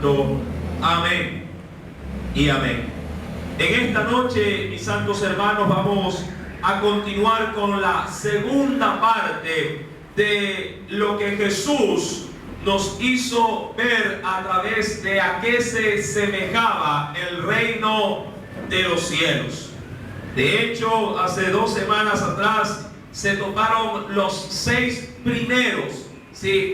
Santo. Amén y amén. En esta noche, mis santos hermanos, vamos a continuar con la segunda parte de lo que Jesús nos hizo ver a través de a qué se semejaba el reino de los cielos. De hecho, hace 2 semanas atrás se tocaron los 6 primeros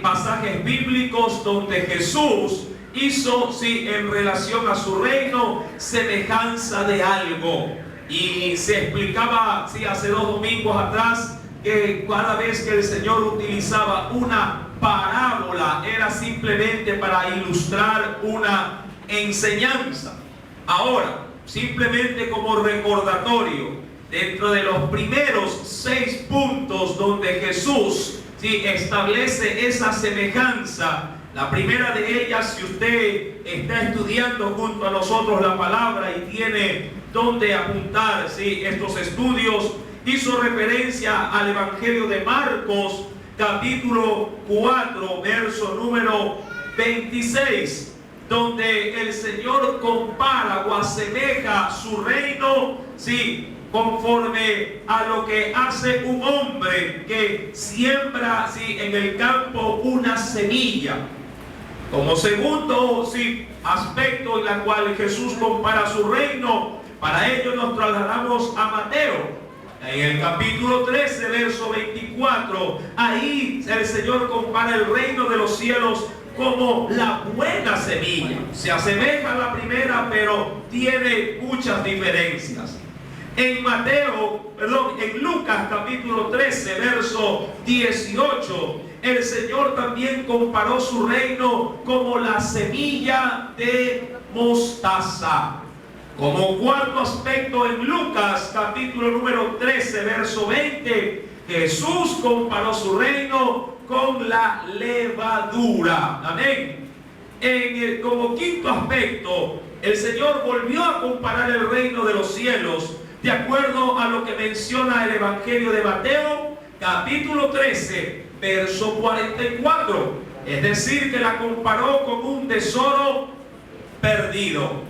pasajes bíblicos donde Jesús hizo en relación a su reino semejanza de algo. Y se explicaba hace 2 domingos atrás que cada vez que el Señor utilizaba una parábola era simplemente para ilustrar una enseñanza. Ahora, simplemente como recordatorio, dentro de los primeros 6 puntos donde Jesús establece esa semejanza, la primera de ellas, si usted está estudiando junto a nosotros la palabra y tiene donde apuntar estos estudios, hizo referencia al Evangelio de Marcos, capítulo 4, verso número 26, donde el Señor compara o asemeja su reino, conforme a lo que hace un hombre que siembra en el campo una semilla. Como segundo aspecto en la cual Jesús compara su reino, para ello nos trasladamos a Mateo. En el capítulo 13, verso 24, ahí el Señor compara el reino de los cielos como la buena semilla. Se asemeja a la primera, pero tiene muchas diferencias. En Lucas capítulo 13, verso 18, el Señor también comparó su reino como la semilla de mostaza. Como cuarto aspecto, en Lucas capítulo número 13, verso 20, Jesús comparó su reino con la levadura. Amén. Como quinto aspecto, el Señor volvió a comparar el reino de los cielos de acuerdo a lo que menciona el Evangelio de Mateo, capítulo 13, verso 44. Es decir, que la comparó con un tesoro perdido.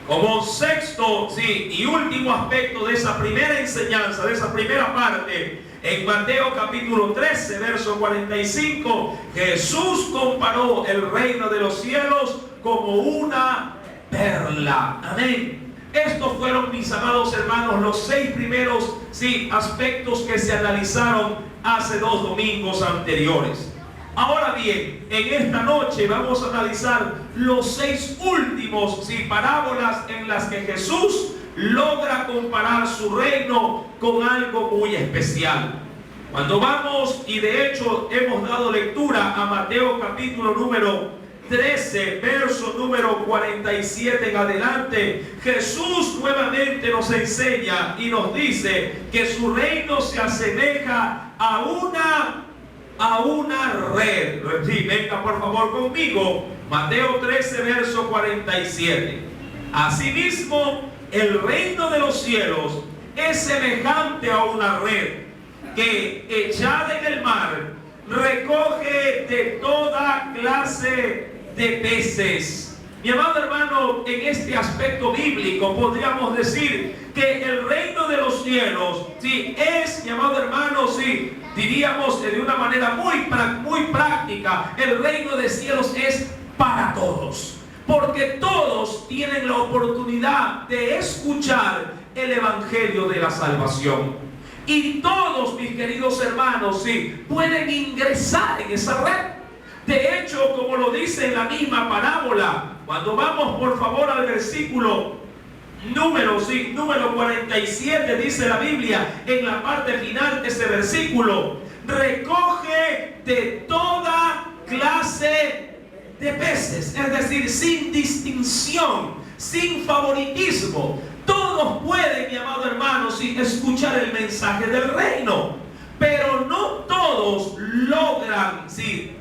Como sexto y último aspecto de esa primera enseñanza, de esa primera parte, en Mateo capítulo 13, verso 45, Jesús comparó el reino de los cielos como una perla. Amén. Estos fueron, mis amados hermanos, los 6 primeros aspectos que se analizaron hace 2 domingos anteriores. Ahora bien, en esta noche vamos a analizar los 6 últimos parábolas en las que Jesús logra comparar su reino con algo muy especial. Cuando vamos, y de hecho hemos dado lectura a Mateo capítulo número 13, verso número 47 en adelante, Jesús nuevamente nos enseña y nos dice que su reino se asemeja a una red. Venga por favor conmigo, Mateo 13, verso 47. Asimismo, el reino de los cielos es semejante a una red que, echada en el mar, recoge de toda clase de peces. Mi amado hermano, en este aspecto bíblico podríamos decir que el reino de los cielos es, mi amado hermano, diríamos de una manera muy práctica, el reino de cielos es para todos, porque todos tienen la oportunidad de escuchar el evangelio de la salvación. Y todos, mis queridos hermanos, pueden ingresar en esa red. De hecho, como lo dice en la misma parábola, cuando vamos por favor al versículo número 47, dice la Biblia, en la parte final de ese versículo, recoge de toda clase de peces, es decir, sin distinción, sin favoritismo. Todos pueden, mi amado hermano, escuchar el mensaje del reino, pero no todos logran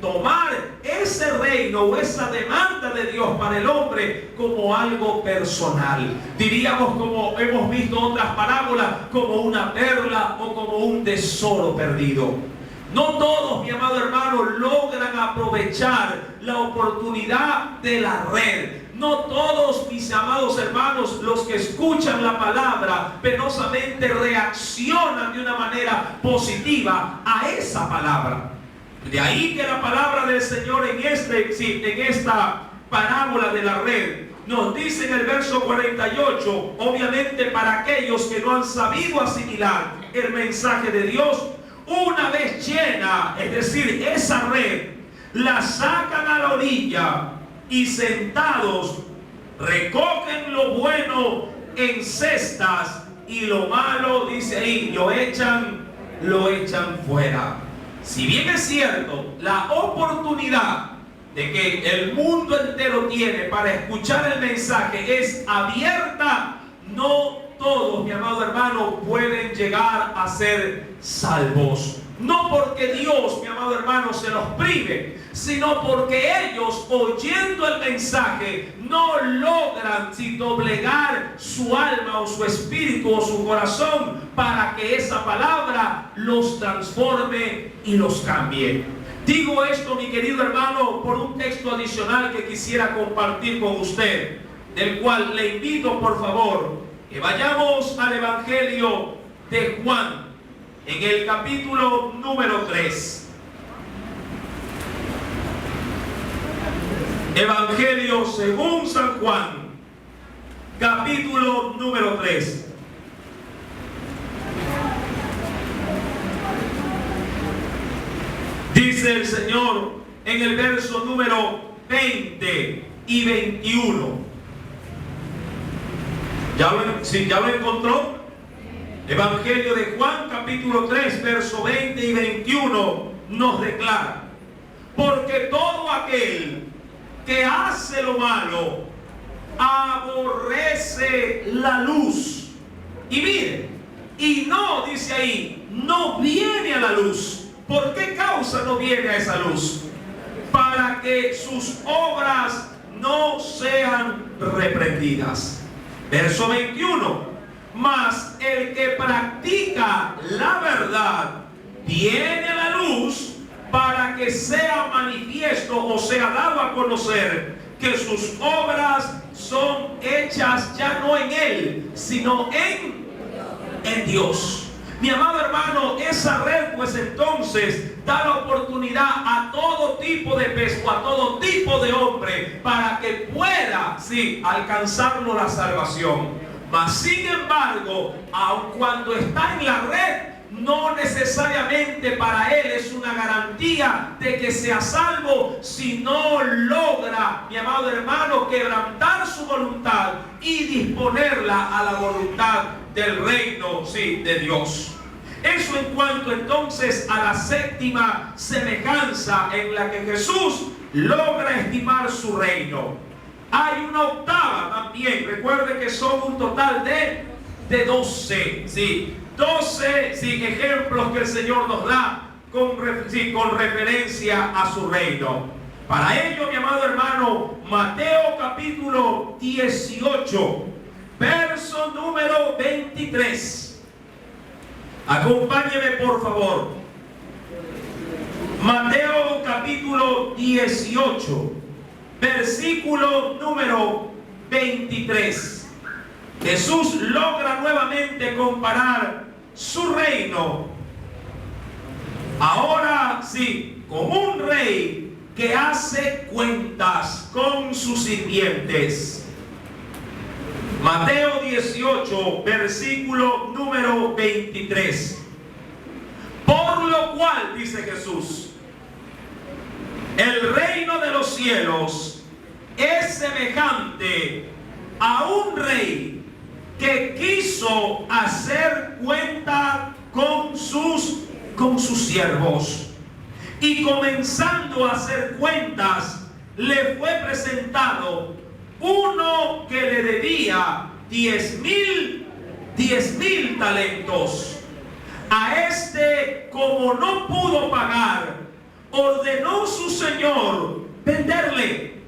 tomar ese reino o esa demanda de Dios para el hombre como algo personal. Diríamos, como hemos visto otras parábolas, como una perla o como un tesoro perdido. No todos, mi amado hermano, logran aprovechar la oportunidad de la red. No todos, mis amados hermanos, los que escuchan la palabra, penosamente reaccionan de una manera positiva a esa palabra. De ahí que la palabra del Señor en esta parábola de la red nos dice en el verso 48, obviamente para aquellos que no han sabido asimilar el mensaje de Dios, una vez llena, es decir, esa red, la sacan a la orilla y sentados recogen lo bueno en cestas y lo malo, dice ahí, lo echan fuera. Si bien es cierto, la oportunidad de que el mundo entero tiene para escuchar el mensaje es abierta, no todos, mi amado hermano, pueden llegar a ser salvos. No porque Dios, mi amado hermano, se los prive, sino porque ellos, oyendo el mensaje, no logran doblegar su alma o su espíritu o su corazón para que esa palabra los transforme y los cambie. Digo esto, mi querido hermano, por un texto adicional que quisiera compartir con usted, del cual le invito, por favor, que vayamos al Evangelio de Juan, en el capítulo número 3. Evangelio según San Juan, capítulo número 3. Dice el Señor en el verso número 20 y 21. ¿Ya lo encontró? Evangelio de Juan, capítulo 3, verso 20 y 21 nos declara: porque todo aquel que hace lo malo aborrece la luz. Y mire, y no, dice ahí, no viene a la luz. ¿Por qué causa no viene a esa luz? Para que sus obras no sean reprendidas. Verso 21. Mas el que practica la verdad viene a la luz para que sea manifiesto o sea dado a conocer que sus obras son hechas ya no en él, sino en Dios. Mi amado hermano, esa red pues entonces da la oportunidad a todo tipo de pesco, a todo tipo de hombre, para que pueda, alcanzarlo la salvación. Mas sin embargo, aun cuando está en la red, no necesariamente para él es una garantía de que sea salvo si no logra, mi amado hermano, quebrantar su voluntad y disponerla a la voluntad del reino, de Dios. Eso en cuanto entonces a la séptima semejanza en la que Jesús logra estimar su reino. Hay una octava también. Recuerde que son un total de 12. 12 ejemplos que el Señor nos da con referencia a su reino. Para ello, mi amado hermano, Mateo capítulo 18, verso número 23. Acompáñeme por favor. Mateo capítulo 18, versículo número 23. Jesús logra nuevamente comparar su reino, ahora con un rey que hace cuentas con sus sirvientes. Mateo 18, versículo número 23. Por lo cual, dice Jesús, el reino de los cielos es semejante a un rey que quiso hacer cuenta con sus siervos. Y comenzando a hacer cuentas, le fue presentado uno que le debía 10,000 talentos. A este, como no pudo pagar, ordenó su señor venderle,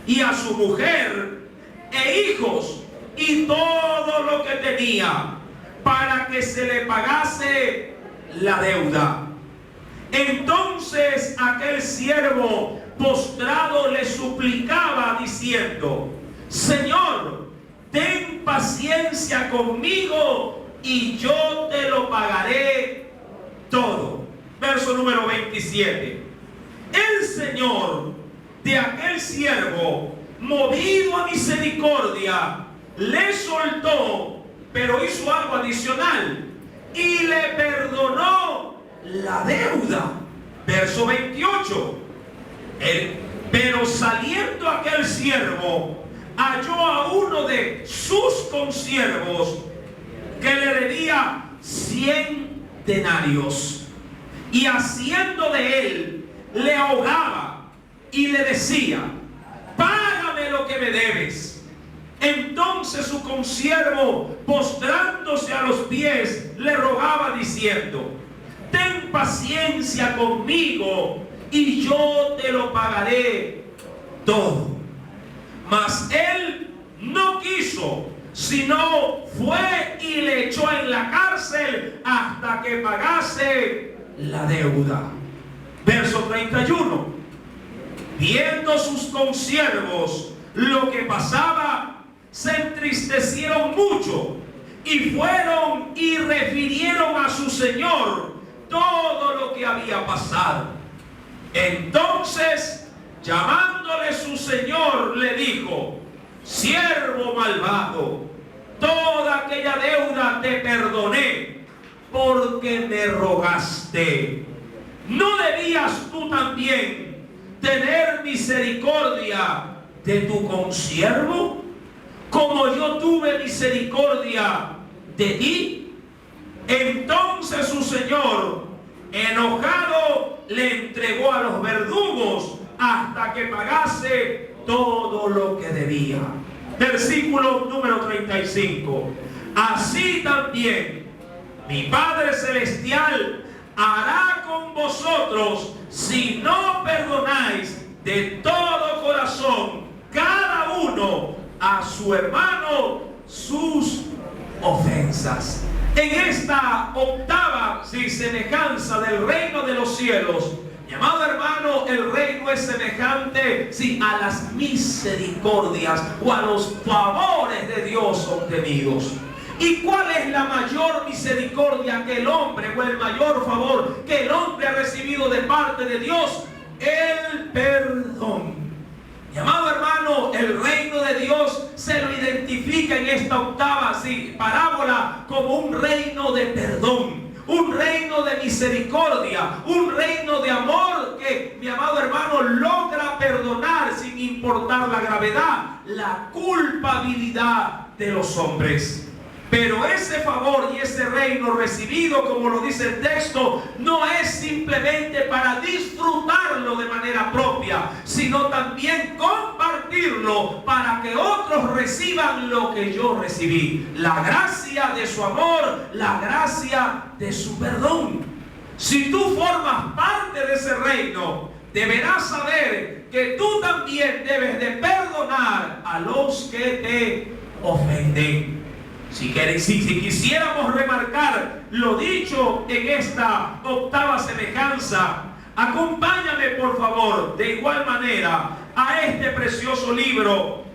y a su mujer e hijos y todo lo que tenía, para que se le pagase la deuda. Entonces aquel siervo, postrado le suplicaba diciendo: Señor, ten paciencia conmigo y yo te lo pagaré todo. Verso número 27. El Señor de aquel siervo, movido a misericordia, le soltó, pero hizo algo adicional y le perdonó la deuda. Verso 28. Pero saliendo aquel siervo, halló a uno de sus consiervos que le debía 100 denarios, y haciendo de él, le ahogaba y le decía: págame lo que me debes. Entonces su consiervo, postrándose a los pies, le rogaba diciendo: ten paciencia conmigo y yo te lo pagaré todo. Mas él no quiso, sino fue y le echó en la cárcel hasta que pagase la deuda. Verso 31. Viendo sus consiervos lo que pasaba, se entristecieron mucho y fueron y refirieron a su señor todo lo que había pasado. Entonces, llamándole su señor, le dijo: siervo malvado, toda aquella deuda te perdoné porque me rogaste. ¿No debías tú también tener misericordia de tu consiervo, como yo tuve misericordia de ti? Entonces su señor, enojado, le entregó a los verdugos hasta que pagase todo lo que debía. Versículo número 35. Así también mi Padre Celestial hará con vosotros si no perdonáis de todo corazón cada uno a su hermano sus ofensas. En esta octava semejanza del reino de los cielos, mi amado hermano, el reino es semejante a las misericordias o a los favores de Dios obtenidos. ¿Y cuál es la mayor misericordia que el hombre, o el mayor favor que el hombre ha recibido de parte de Dios? El perdón. Mi amado hermano, el reino de Dios se lo identifica en esta octava parábola como un reino de perdón, un reino de misericordia, un reino de amor que, mi amado hermano, logra perdonar sin importar la gravedad, la culpabilidad de los hombres. Pero ese favor y ese reino recibido, como lo dice el texto, no es simplemente para disfrutarlo de manera propia, sino también compartirlo para que otros reciban lo que yo recibí. La gracia de su amor, la gracia de su perdón. Si tú formas parte de ese reino, deberás saber que tú también debes de perdonar a los que te ofenden. Si quisiéramos remarcar lo dicho en esta octava semejanza, acompáñame por favor de igual manera a este precioso libro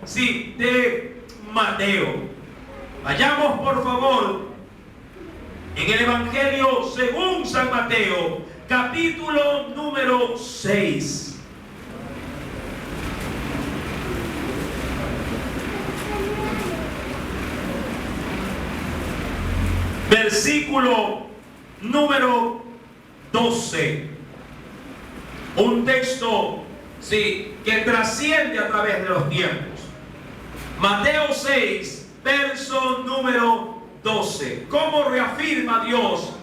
de Mateo. Vayamos por favor en el Evangelio según San Mateo, capítulo número 6. Versículo número 12. Un texto que trasciende a través de los tiempos. Mateo 6, verso número 12. ¿Cómo reafirma Dios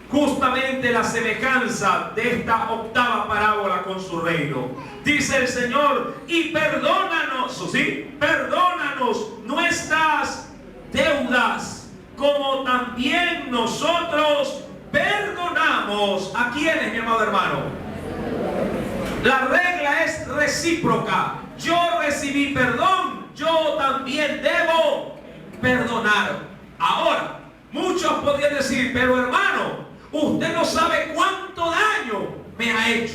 justamente la semejanza de esta octava parábola con su reino? Dice el Señor: y perdónanos, perdónanos nuestras deudas, como también nosotros perdonamos. ¿A quiénes, mi amado hermano? La regla es recíproca. Yo recibí perdón, yo también debo perdonar. Ahora, muchos podrían decir: pero hermano, usted no sabe cuánto daño me ha hecho.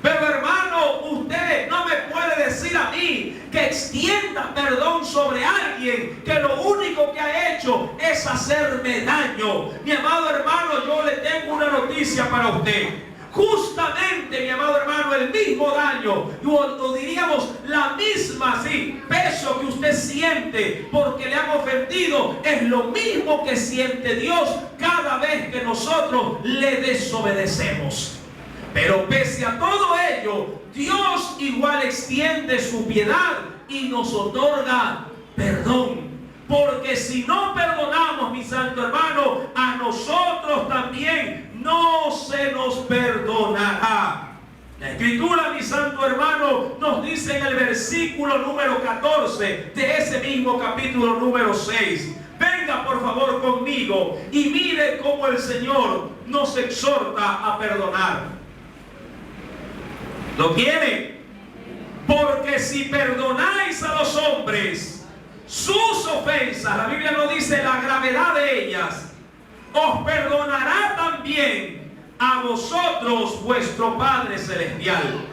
Pero hermano, usted no me puede decir a mí que extienda perdón sobre alguien que lo único que ha hecho es hacerme daño. Mi amado hermano, yo le tengo una noticia para usted. Justamente, mi amado hermano, el mismo daño, o diríamos la misma peso que usted siente porque le han ofendido, es lo mismo que siente Dios cada vez que nosotros le desobedecemos. Pero pese a todo ello, Dios igual extiende su piedad y nos otorga perdón. Porque si no perdonamos, mi santo hermano, a nosotros también no se nos perdonará. La Escritura, mi santo hermano, nos dice en el versículo número 14 de ese mismo capítulo número 6. Venga por favor conmigo y mire cómo el Señor nos exhorta a perdonar. ¿Lo tiene? Porque si perdonáis a los hombres sus ofensas, la Biblia nos dice la gravedad de ellas, os perdonará también a vosotros vuestro Padre Celestial.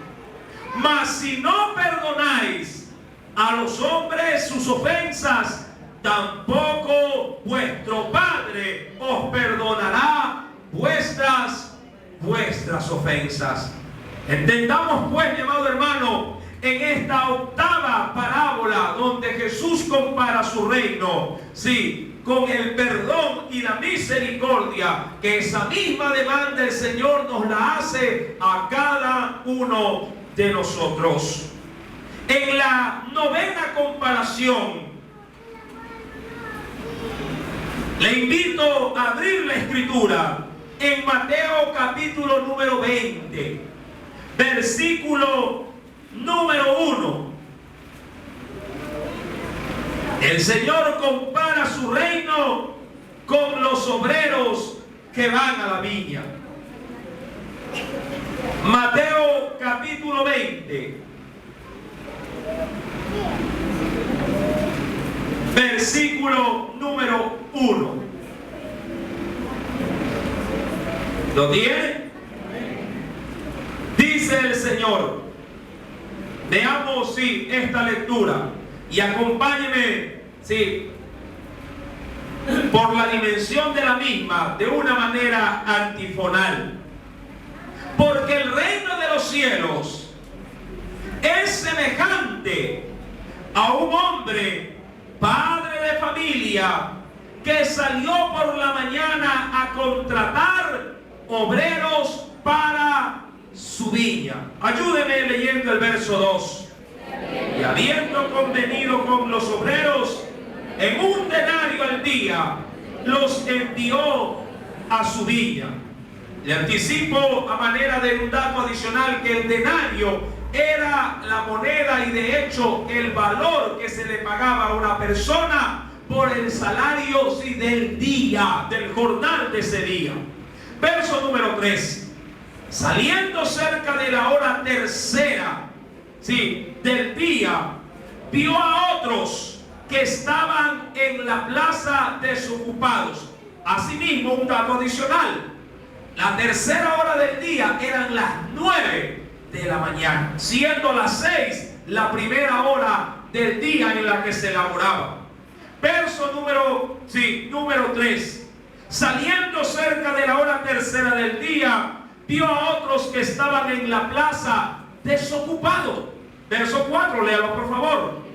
Mas si no perdonáis a los hombres sus ofensas, tampoco vuestro Padre os perdonará vuestras ofensas. Entendamos pues, mi amado hermano, en esta octava parábola donde Jesús compara su reino, con el perdón y la misericordia, que esa misma demanda el Señor nos la hace a cada uno de nosotros. En la novena comparación, le invito a abrir la Escritura en Mateo capítulo número 20, versículo número 1. El Señor compara su reino con los obreros que van a la viña. Mateo capítulo 20, versículo número 1. ¿Lo tiene? Dice el Señor. Veamos esta lectura y acompáñeme por la dimensión de la misma de una manera antifonal. Porque el reino de los cielos es semejante a un hombre, padre de familia, que salió por la mañana a contratar obreros para su viña. Ayúdeme leyendo el verso 2. Y habiendo convenido con los obreros en un denario al día, los envió a su viña. Le anticipo a manera de un dato adicional que el denario era la moneda y de hecho el valor que se le pagaba a una persona por el salario del día, del jornal de ese día. Verso número 3. Saliendo cerca de la hora tercera del día, vio a otros que estaban en la plaza desocupados. Asimismo, un dato adicional: la tercera hora del día eran las 9 de la mañana, siendo las 6 la primera hora del día en la que se laboraba. Verso número 3. Saliendo cerca de la hora tercera del día, vio a otros que estaban en la plaza desocupados. Verso 4, léalo por favor.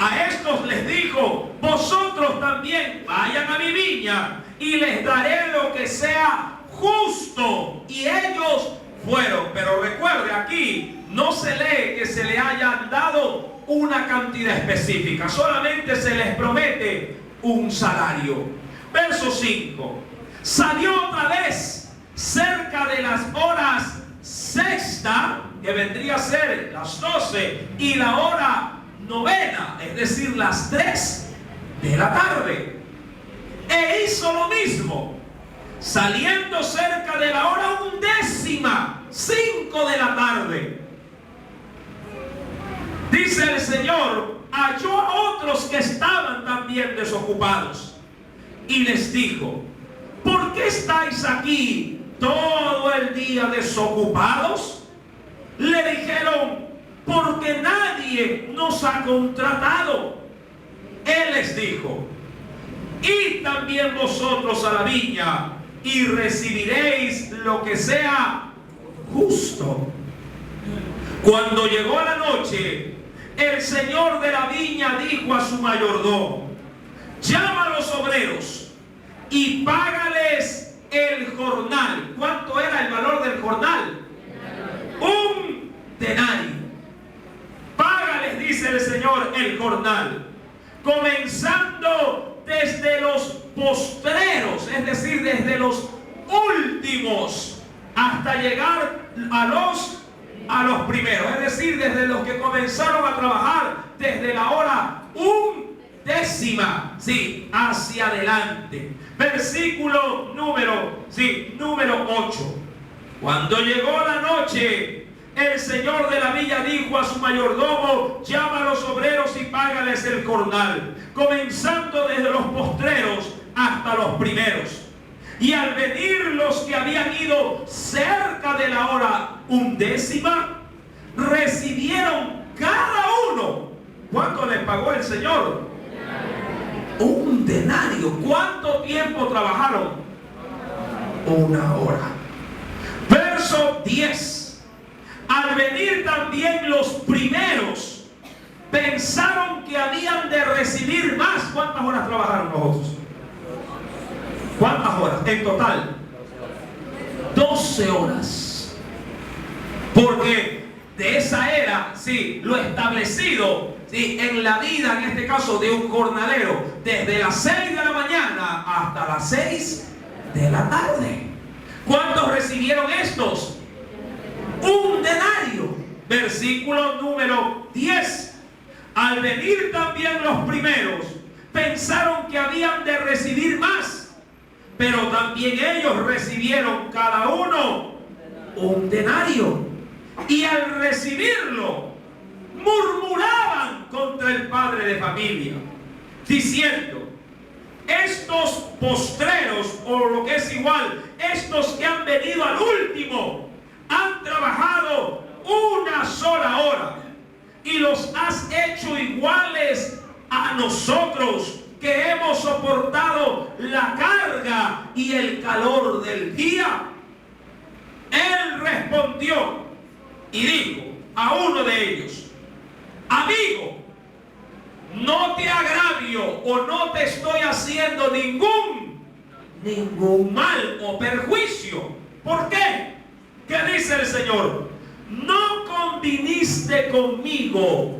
A estos les dijo: vosotros también vayan a mi viña y les daré lo que sea justo. Y ellos fueron. Pero recuerde, aquí no se lee que se le hayan dado una cantidad específica, solamente se les promete un salario. Verso 5. Salió otra vez cerca de las horas sexta, que vendría a ser las 12, y la hora novena, es decir, las 3 de la tarde. E hizo lo mismo, saliendo cerca de la hora 11, 5 de la tarde. Dice el Señor, halló a otros que estaban también desocupados y les dijo: ¿por qué estáis aquí todo el día desocupados? Le dijeron: porque nadie nos ha contratado. Él les dijo: id también vosotros a la viña y recibiréis lo que sea justo. Cuando llegó la noche, el señor de la viña dijo a su mayordomo: llama a los obreros y págales el jornal. ¿Cuánto era el valor del jornal? Un denario. Págales, dice el Señor, el jornal, comenzando desde los postreros, es decir, desde los últimos, hasta llegar a los primeros, es decir, desde los que comenzaron a trabajar desde la hora 10, sí, hacia adelante. Versículo número 8. Cuando llegó la noche, el señor de la viña dijo a su mayordomo: llama a los obreros y págales el jornal, comenzando desde los postreros hasta los primeros. Y al venir los que habían ido cerca de la hora 10, recibieron cada uno. ¿Cuánto les pagó el Señor? Un denario. ¿Cuánto tiempo trabajaron? 1 hora. Verso 10. Al venir también los primeros, pensaron que habían de recibir más. ¿Cuántas horas trabajaron nosotros? ¿Cuántas horas en total? 12 horas. Porque de esa era, sí, lo establecido, sí, en la vida, en este caso, de un jornalero, desde las 6 de la mañana hasta las 6 de la tarde. ¿Cuántos recibieron estos? Un denario. Versículo número 10. Al venir también los primeros, pensaron que habían de recibir más, pero también ellos recibieron cada uno un denario. Y al recibirlo, murmuraban contra el padre de familia, diciendo: estos postreros, o lo que es igual, estos que han venido al último, han trabajado 1 sola hora y los has hecho iguales a nosotros, que hemos soportado la carga y el calor del día. Él respondió y dijo a uno de ellos: amigo, no te agravio o no te estoy haciendo ningún mal o perjuicio. ¿Por qué? ¿Qué dice el Señor? No conviniste conmigo.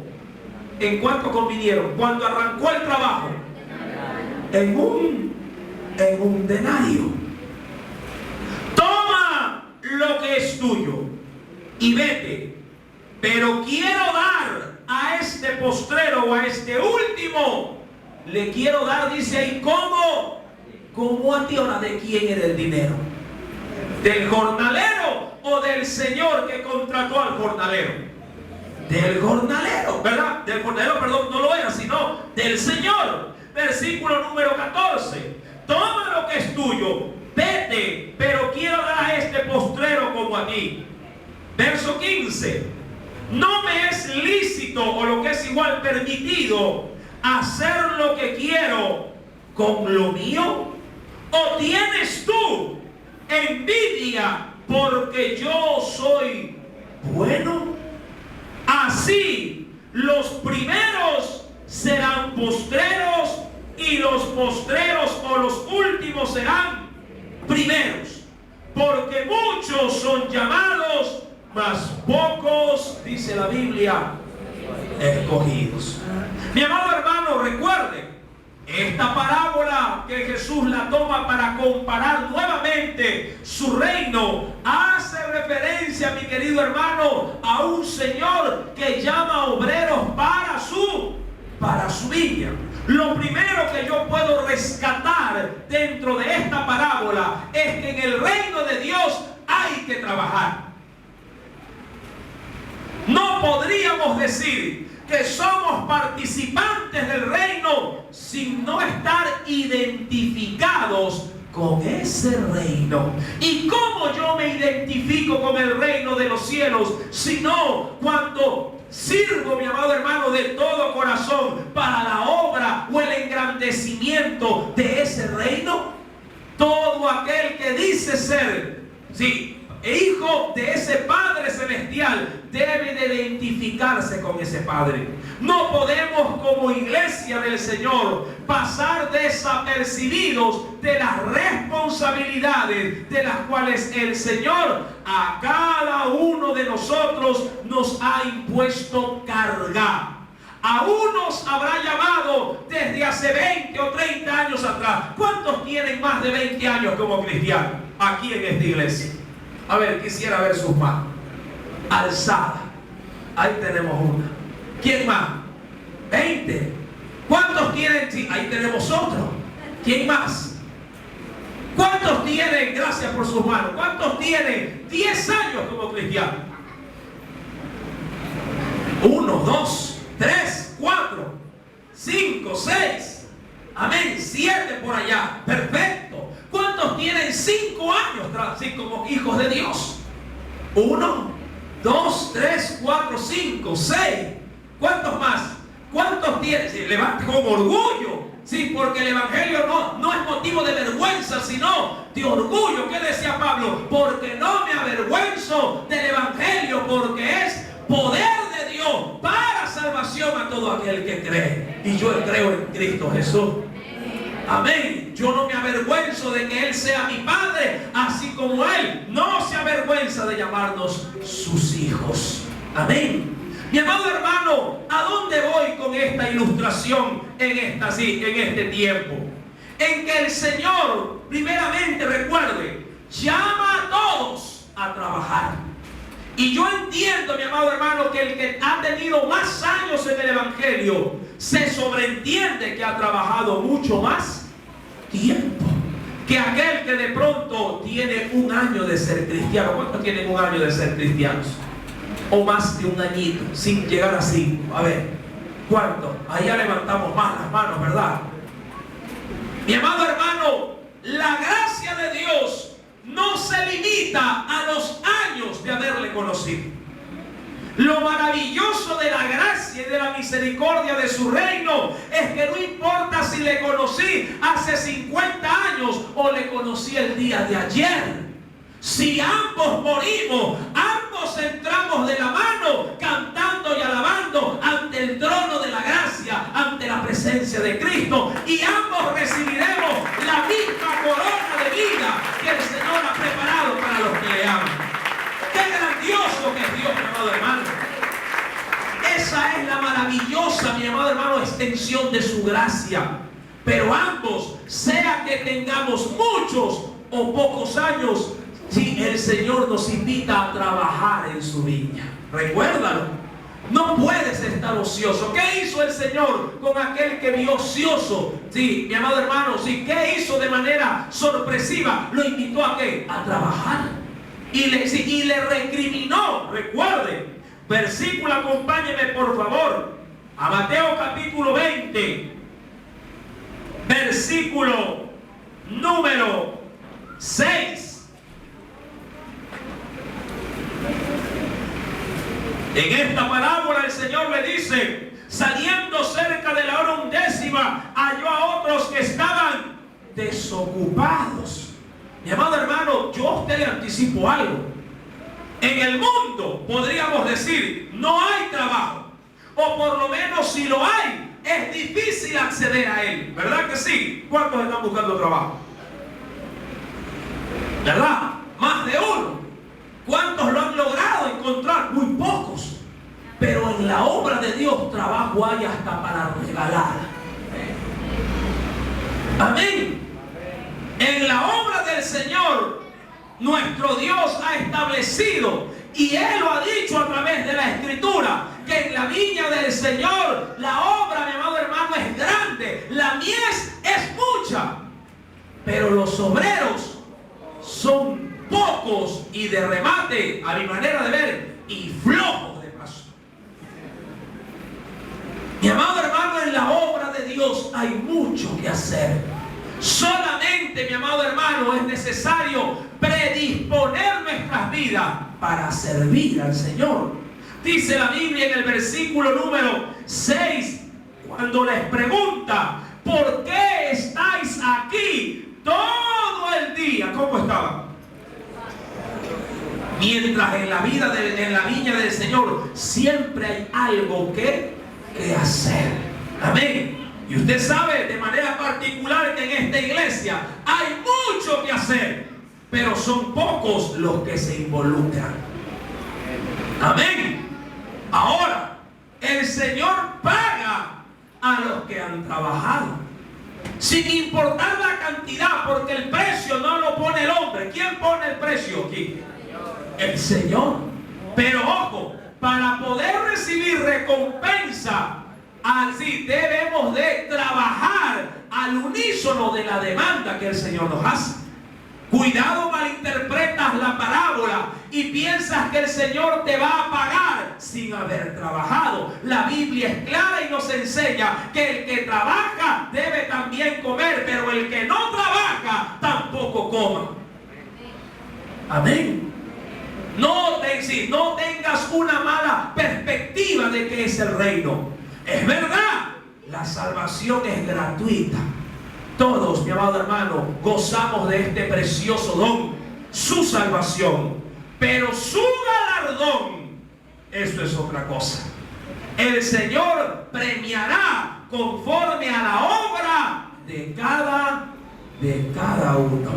¿En cuánto convinieron? Cuando arrancó el trabajo. En un denario. Toma lo que es tuyo y vete. Pero quiero dar a este postrero o a este último, le quiero dar, dice ahí, ¿cómo? ¿Cómo a ti? Ahora, ¿de quién era el dinero? ¿Del jornalero o del señor que contrató al jornalero? Del jornalero, ¿verdad? Del jornalero, perdón, no lo era, sino del señor. Versículo número 14. Toma lo que es tuyo, vete, pero quiero dar a este postrero como a ti. Verso 15. No me es lícito, o lo que es igual, permitido, hacer lo que quiero con lo mío. ¿O tienes tú envidia porque yo soy bueno? Así los primeros serán postreros y los postreros o los últimos serán primeros. Porque muchos son llamados, mas pocos, dice la Biblia, escogidos. Mi amado hermano, recuerde, esta parábola que Jesús la toma para comparar nuevamente su reino, hace referencia, mi querido hermano, a un Señor que llama obreros para su viña. Lo primero que yo puedo rescatar dentro de esta parábola es que en el reino de Dios hay que trabajar. No podríamos decir que somos participantes del reino sin no estar identificados con ese reino. ¿Y cómo yo me identifico con el reino de los cielos? Sino cuando sirvo, mi amado hermano, de todo corazón para la obra o el engrandecimiento de ese reino. Todo aquel que dice ser, sí, hijo de ese Padre Celestial debe de identificarse con ese Padre. No podemos como iglesia del Señor pasar desapercibidos de las responsabilidades de las cuales el Señor a cada uno de nosotros nos ha impuesto carga. A unos habrá llamado desde hace 20 o 30 años atrás. ¿Cuántos tienen más de 20 años como cristianos aquí en esta iglesia? A ver, quisiera ver sus manos alzadas. Ahí tenemos una. ¿Quién más? 20. ¿Cuántos tienen? Sí, ahí tenemos otro. ¿Quién más? ¿Cuántos tienen? Gracias por sus manos. ¿Cuántos tienen 10 años como cristianos? 1, 2, 3, 4, 5, 6. Amén. 7 por allá. Perfecto. ¿Cuántos tienen 5 años así como hijos de Dios? 1, 2, 3, 4, 5, 6. ¿Cuántos más? ¿Cuántos tienen? Sí, levante con orgullo. Sí, porque el evangelio no es motivo de vergüenza, sino de orgullo. ¿Qué decía Pablo? Porque no me avergüenzo del evangelio, porque es poder de Dios para salvación a todo aquel que cree. Y yo creo en Cristo Jesús. Amén. Yo no me avergüenzo de que Él sea mi Padre, así como Él no se avergüenza de llamarnos sus hijos. Amén. Mi amado hermano, ¿a dónde voy con esta ilustración en este tiempo? En que el Señor, primeramente, recuerde, llama a todos a trabajar. Y yo entiendo, mi amado hermano, que el que ha tenido más años en el evangelio se sobreentiende que ha trabajado mucho más tiempo que aquel que de pronto tiene un año de ser cristiano. ¿Cuántos tienen un año de ser cristianos? O más de un añito, sin llegar a 5. A ver, ¿cuántos? Allá levantamos más las manos, ¿verdad? Mi amado hermano, la gracia de Dios no se limita a los años de haberle conocido. Lo maravilloso de la gracia y de la misericordia de su reino es que no importa si le conocí hace 50 años o le conocí el día de ayer. Si ambos morimos, ambos entramos de la mano cantando y alabando ante el trono de la gracia, ante la presencia de Cristo, y ambos recibiremos la misma corona de vida que el Señor ha preparado para los que le aman. ¡Qué grandioso que es Dios, mi amado hermano! Esa es la maravillosa, mi amado hermano, extensión de su gracia. Pero ambos, sea que tengamos muchos o pocos años, si el Señor nos invita a trabajar en su viña. Recuérdalo. No puedes estar ocioso. ¿Qué hizo el Señor con aquel que vio ocioso? Sí, mi amado hermano, sí, ¿qué hizo de manera sorpresiva? Lo invitó a ¿qué? A trabajar. Y le recriminó. Recuerde, versículo, acompáñeme por favor, a Mateo capítulo 20, versículo número 6. En esta parábola el Señor le dice: saliendo cerca de la hora 11ª, halló a otros que estaban desocupados. Mi amado hermano, yo a usted le anticipo algo. En el mundo podríamos decir, no hay trabajo, o por lo menos si lo hay, es difícil acceder a él. ¿Verdad que sí? ¿Cuántos están buscando trabajo? ¿Verdad? Más de uno. ¿Cuántos lo han logrado encontrar? Muy pocos. Pero en la obra de Dios trabajo hay hasta para regalar. Amén. En la obra del Señor, nuestro Dios ha establecido, y Él lo ha dicho a través de la Escritura, que en la viña del Señor la obra, mi amado hermano, es grande, la mies es mucha, pero los obreros son pocos y de remate, a mi manera de ver, y flojos de paso. Mi amado hermano, en la obra de Dios hay mucho que hacer. Solamente, mi amado hermano, es necesario predisponer nuestras vidas para servir al Señor. Dice la Biblia en el versículo número 6, cuando les pregunta: ¿por qué estáis aquí todo el día? ¿Cómo estaban? Mientras en la viña del Señor siempre hay algo que hacer. Amén. Y usted sabe de manera particular que en esta iglesia hay mucho que hacer, pero son pocos los que se involucran. Amén. Ahora, el Señor paga a los que han trabajado, sin importar la cantidad, porque el precio no lo pone el hombre. ¿Quién pone el precio aquí? El Señor. Pero ojo, para poder recibir recompensa, así debemos de trabajar al unísono de la demanda que el Señor nos hace. Cuidado, malinterpretas la parábola y piensas que el Señor te va a pagar sin haber trabajado. La Biblia es clara y nos enseña que el que trabaja debe también comer, pero el que no trabaja tampoco coma. Amén. No tengas una mala perspectiva de que es el reino. Es verdad, la salvación es gratuita. Todos, mi amado hermano, gozamos de este precioso don, su salvación. Pero su galardón, eso es otra cosa. El Señor premiará conforme a la obra de cada uno.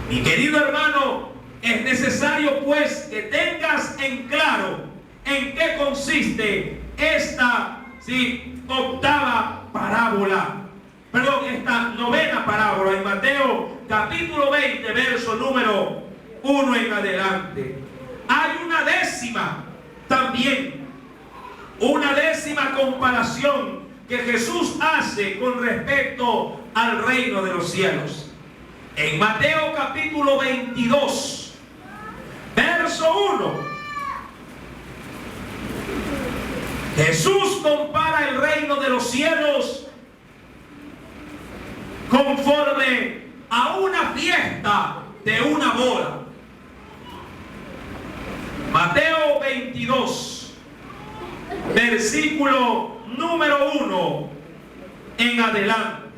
Mi querido hermano, es necesario pues que tengas en claro en qué consiste esta esta novena parábola en Mateo capítulo 20, verso número 1 en adelante. Hay una décima también, una décima comparación que Jesús hace con respecto al reino de los cielos. En Mateo capítulo 22, verso 1. Jesús compara el reino de los cielos conforme a una fiesta de una boda. Mateo 22, versículo número 1 en adelante.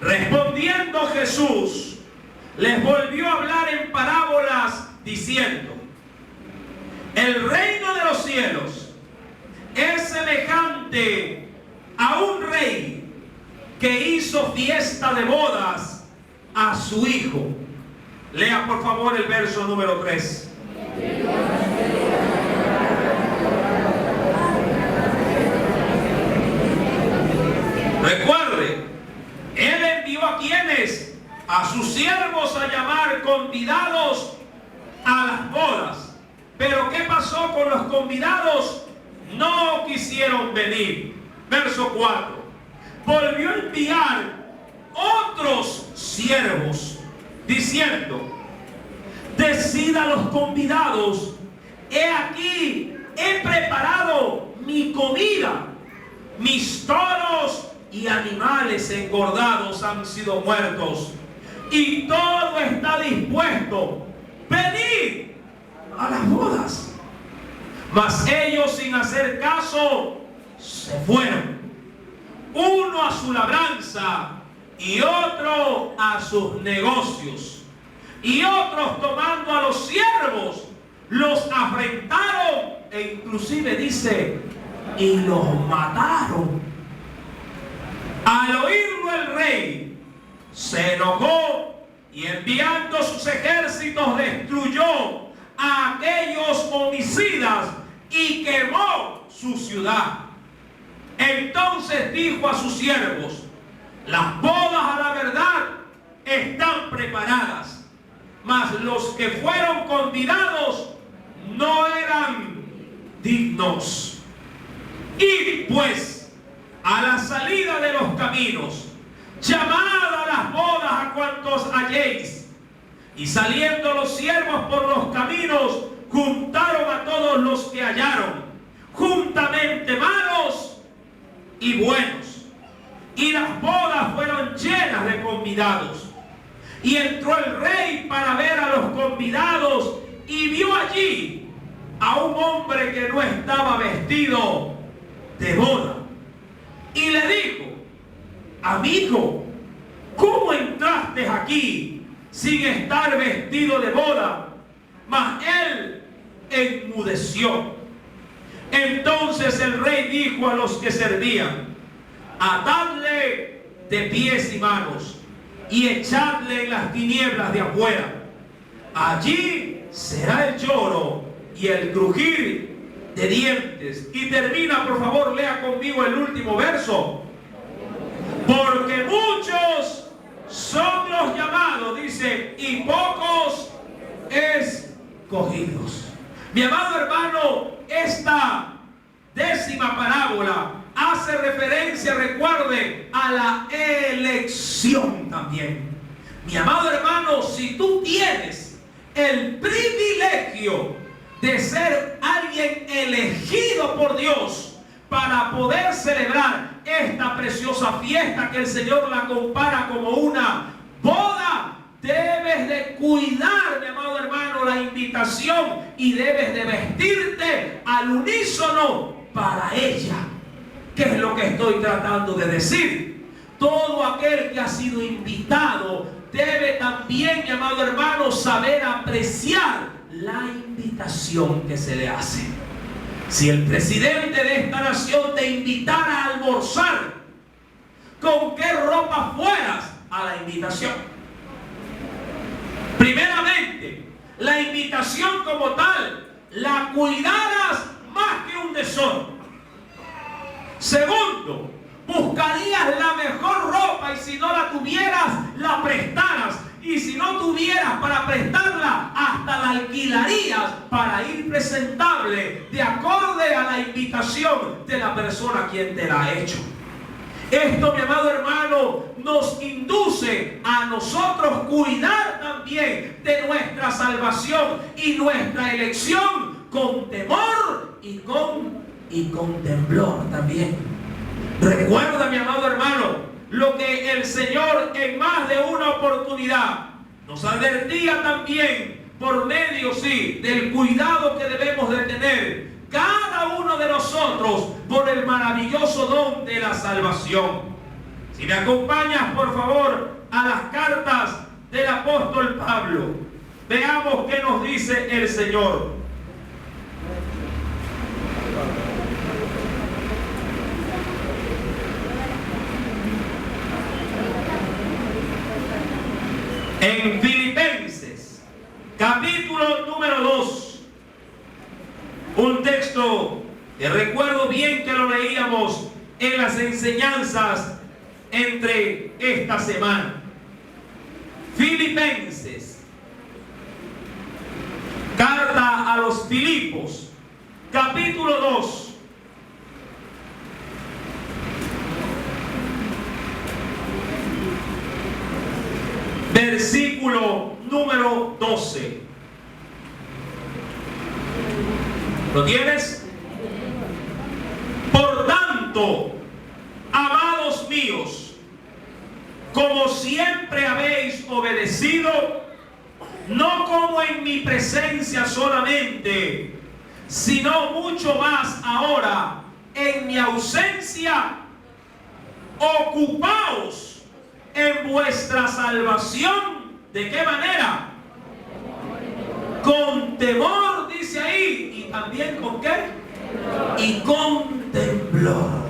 Respondiendo Jesús, les volvió a hablar en parábolas diciendo: el reino de los cielos es semejante a un rey que hizo fiesta de bodas a su hijo. Lea por favor el verso número 3. Recuerde, él envió a quienes, a sus siervos, a llamar convidados a las bodas. Pero ¿qué pasó con los convidados? No quisieron venir. Verso 4. Volvió a enviar otros siervos diciendo: decid a los convidados, he aquí, he preparado mi comida, mis toros y animales engordados han sido muertos, y todo está dispuesto, venid a las bodas. Mas ellos, sin hacer caso, se fueron, uno a su labranza y otro a sus negocios. Y otros, tomando a los siervos, los afrentaron e inclusive dice, y los mataron. Al oírlo el rey se enojó y enviando sus ejércitos destruyó a aquellos homicidas y quemó su ciudad. Entonces dijo a sus siervos: las bodas a la verdad están preparadas, mas los que fueron convidados no eran dignos. Id pues a la salida de los caminos, llamad a las bodas a cuantos halléis. Y saliendo los siervos por los caminos, juntaron a todos los que hallaron, juntamente malos y buenos. Y las bodas fueron llenas de convidados. Y entró el rey para ver a los convidados y vio allí a un hombre que no estaba vestido de boda. Y le dijo: amigo, ¿cómo entraste aquí sin estar vestido de boda? Mas él enmudeció. Entonces el rey dijo a los que servían: atadle de pies y manos y echadle en las tinieblas de afuera. Allí será el lloro y el crujir de dientes. Y termina, por favor, lea conmigo el último verso. Porque muchos son los llamados, dice, y pocos escogidos. Mi amado hermano, esta 10ª parábola hace referencia, recuerde, a la elección también. Mi amado hermano, si tú tienes el privilegio de ser alguien elegido por Dios para poder celebrar esta preciosa fiesta que el Señor la compara como una boda, debes de cuidar, mi amado hermano, la invitación y debes de vestirte al unísono para ella. ¿Qué es lo que estoy tratando de decir? Todo aquel que ha sido invitado debe también, mi amado hermano, saber apreciar la invitación que se le hace. Si el presidente de esta nación te invitara a almorzar, ¿con qué ropa fueras a la invitación? Primeramente, la invitación como tal la cuidaras más que un tesoro. Segundo, buscarías la mejor ropa y si no la tuvieras, la prestaras. Y si no tuvieras para prestarla, hasta la alquilarías para ir presentable de acorde a la invitación de la persona a quien te la ha hecho. Esto, mi amado hermano, nos induce a nosotros cuidar también de nuestra salvación y nuestra elección con temor y con temblor también. Recuerda, mi amado hermano, lo que el Señor en más de una oportunidad nos advertía también por medio, sí, del cuidado que debemos de tener cada uno de nosotros por el maravilloso don de la salvación. Si me acompañas, por favor, a las cartas del apóstol Pablo, veamos qué nos dice el Señor. En Filipenses, capítulo número 2, un texto que recuerdo bien que lo leíamos en las enseñanzas entre esta semana. Filipenses, carta a los Filipos, capítulo 2. Versículo número 12. ¿Lo tienes? Por tanto, amados míos, como siempre habéis obedecido, no como en mi presencia solamente, sino mucho más ahora en mi ausencia, ocupaos en vuestra salvación. ¿De qué manera? Con temor, dice ahí. ¿Y también con qué? Y con temblor.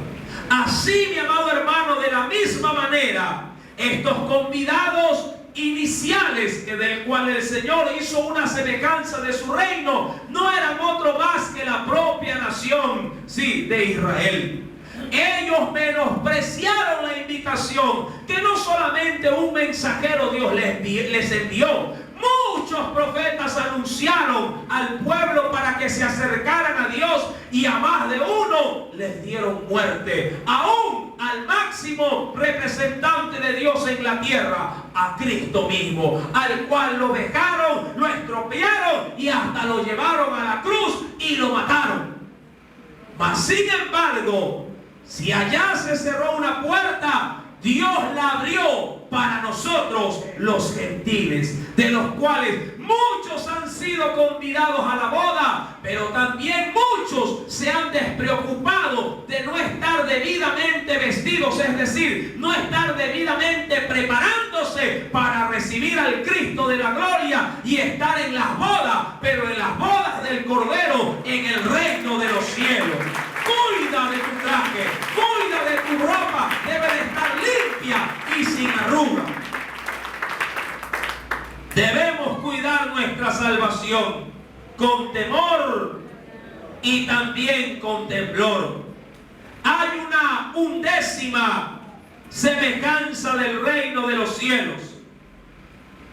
Así, mi amado hermano, de la misma manera, estos convidados iniciales, que del cual el Señor hizo una semejanza de su reino, no eran otro más que la propia nación, sí, de Israel. Ellos menospreciaron la invitación que no solamente un mensajero Dios les envió. Muchos profetas anunciaron al pueblo para que se acercaran a Dios y a más de uno les dieron muerte. Aún al máximo representante de Dios en la tierra, a Cristo mismo, al cual lo dejaron, lo estropearon y hasta lo llevaron a la cruz y lo mataron. Mas sin embargo, Si allá se cerró una puerta, Dios la abrió para nosotros los gentiles, de los cuales muchos han sido convidados a la boda, pero también muchos se han despreocupado de no estar debidamente vestidos, es decir, no estar debidamente preparándose para recibir al Cristo de la gloria y estar en las bodas, pero en las bodas del Cordero, en el reino de los cielos. Cuida de tu traje, cuida de tu ropa, debe de estar limpia y sin arruga. Debemos cuidar nuestra salvación con temor y también con temblor. Hay una 1/10 semejanza del reino de los cielos,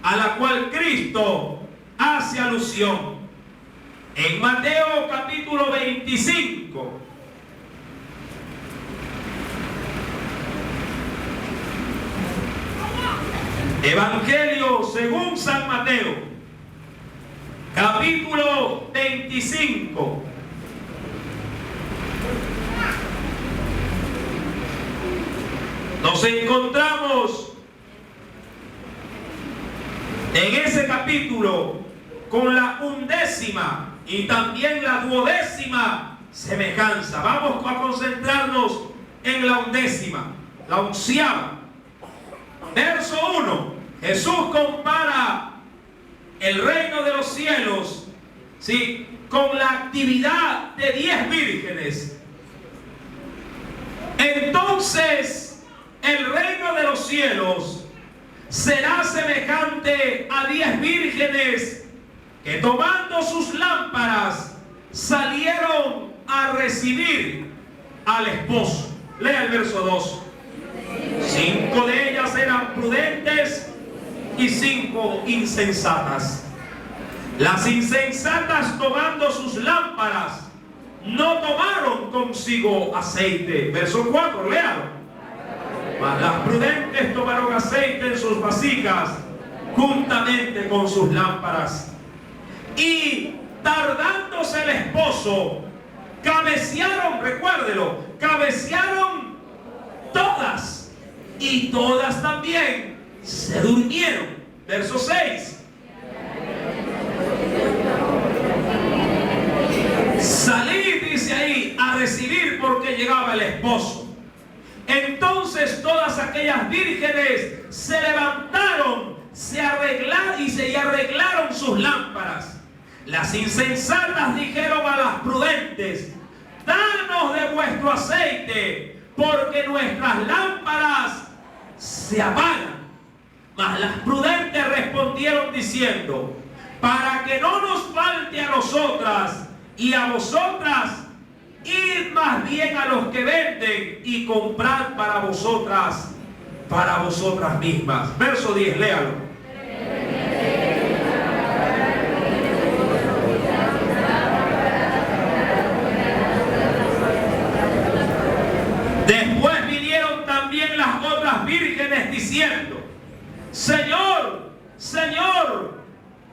a la cual Cristo hace alusión. En Mateo capítulo 25, Evangelio según San Mateo, capítulo 25. Nos encontramos en ese capítulo con la 1/10 y también la 12ª semejanza. Vamos a concentrarnos en la 11ª, la 11ª. Verso 1. Jesús compara el reino de los cielos, ¿sí?, con la actividad de 10 vírgenes. Entonces, el reino de los cielos será semejante a 10 vírgenes que, tomando sus lámparas, salieron a recibir al esposo. Lea el verso 2. 5 de ellas eran prudentes y 5 insensatas. Las insensatas, tomando sus lámparas, no tomaron consigo aceite. Verso 4, léalo. Mas las prudentes tomaron aceite en sus vasijas, juntamente con sus lámparas. Y tardándose el esposo, cabecearon, recuérdelo, cabecearon todas, y todas también se durmieron. Verso 6. Salid, dice ahí, a recibir, porque llegaba el esposo. Entonces todas aquellas vírgenes se levantaron, se arreglaron sus lámparas. Las insensatas dijeron a las prudentes: danos de vuestro aceite, porque nuestras lámparas se apagan. Mas las prudentes respondieron diciendo: para que no nos falte a nosotras y a vosotras, id más bien a los que venden y comprad para vosotras mismas. Verso 10, léalo. Después vinieron también las otras vírgenes diciendo: Señor, Señor,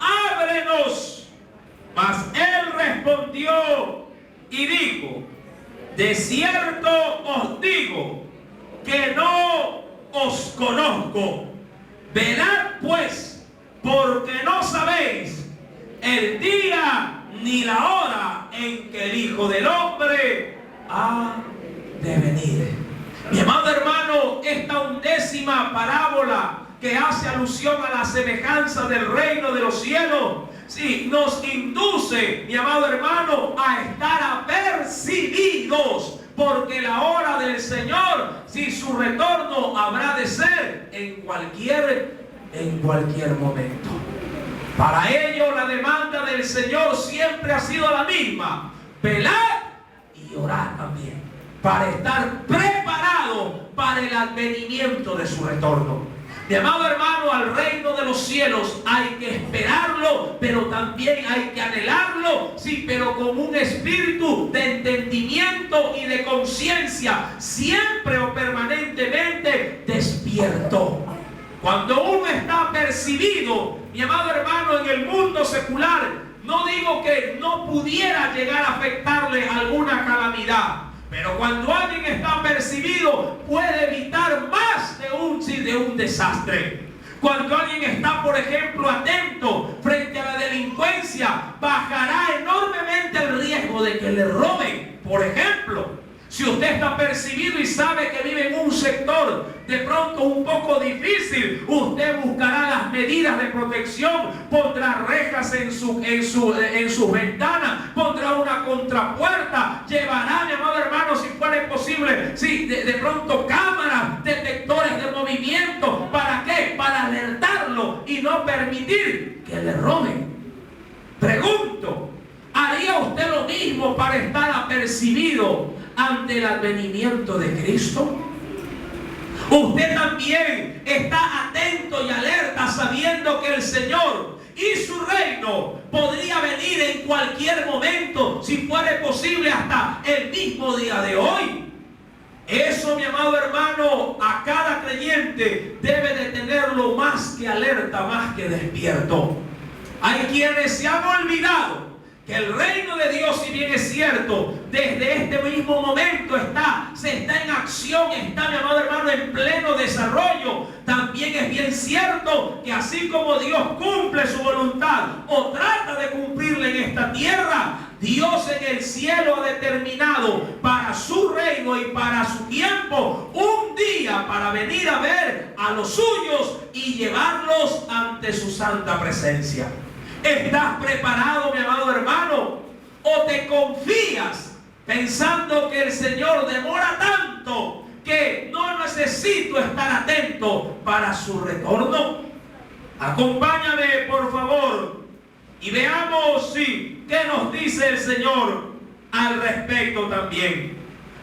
ábrenos. Mas él respondió y dijo: de cierto os digo que no os conozco. Velad pues, porque no sabéis el día ni la hora en que el Hijo del Hombre ha de venir. Mi amado hermano, esta 11ª parábola que hace alusión a la semejanza del reino de los cielos, sí, nos induce, mi amado hermano, a estar apercibidos, porque la hora del Señor, si su retorno habrá de ser en cualquier momento. Para ello la demanda del Señor siempre ha sido la misma: velar y orar también, para estar preparado para el advenimiento de su retorno. Mi amado hermano, al reino de los cielos hay que esperarlo, pero también hay que anhelarlo, sí, pero con un espíritu de entendimiento y de conciencia, siempre o permanentemente despierto. Cuando uno está percibido, mi amado hermano, en el mundo secular, no digo que no pudiera llegar a afectarle alguna calamidad, Pero cuando alguien está apercibido, puede evitar más de un desastre. Cuando alguien está, por ejemplo, atento frente a la delincuencia, bajará enormemente el riesgo de que le roben. Por ejemplo, si usted está percibido y sabe que vive en un sector de pronto un poco difícil, usted buscará las medidas de protección, pondrá rejas en sus ventanas, pondrá una contrapuerta, llevará, mi amado hermano, si fuera posible, de pronto cámaras, detectores de movimiento. ¿Para qué? Para alertarlo y no permitir que le roben. Pregunto, ¿haría usted lo mismo para estar apercibido ante el advenimiento de Cristo? Usted también está atento y alerta, sabiendo que el Señor y su reino podría venir en cualquier momento, si fuera posible hasta el mismo día de hoy. Eso, mi amado hermano, a cada creyente debe de tenerlo más que alerta, más que despierto. Hay quienes se han olvidado que el reino de Dios, si bien es cierto, desde este mismo momento se está en acción, está, mi amado hermano, en pleno desarrollo. También es bien cierto que así como Dios cumple su voluntad o trata de cumplirla en esta tierra, Dios en el cielo ha determinado para su reino y para su tiempo un día para venir a ver a los suyos y llevarlos ante su santa presencia. ¿Estás preparado, mi amado hermano? ¿O te confías pensando que el Señor demora tanto que no necesito estar atento para su retorno? Acompáñame, por favor, y veamos qué nos dice el Señor al respecto también.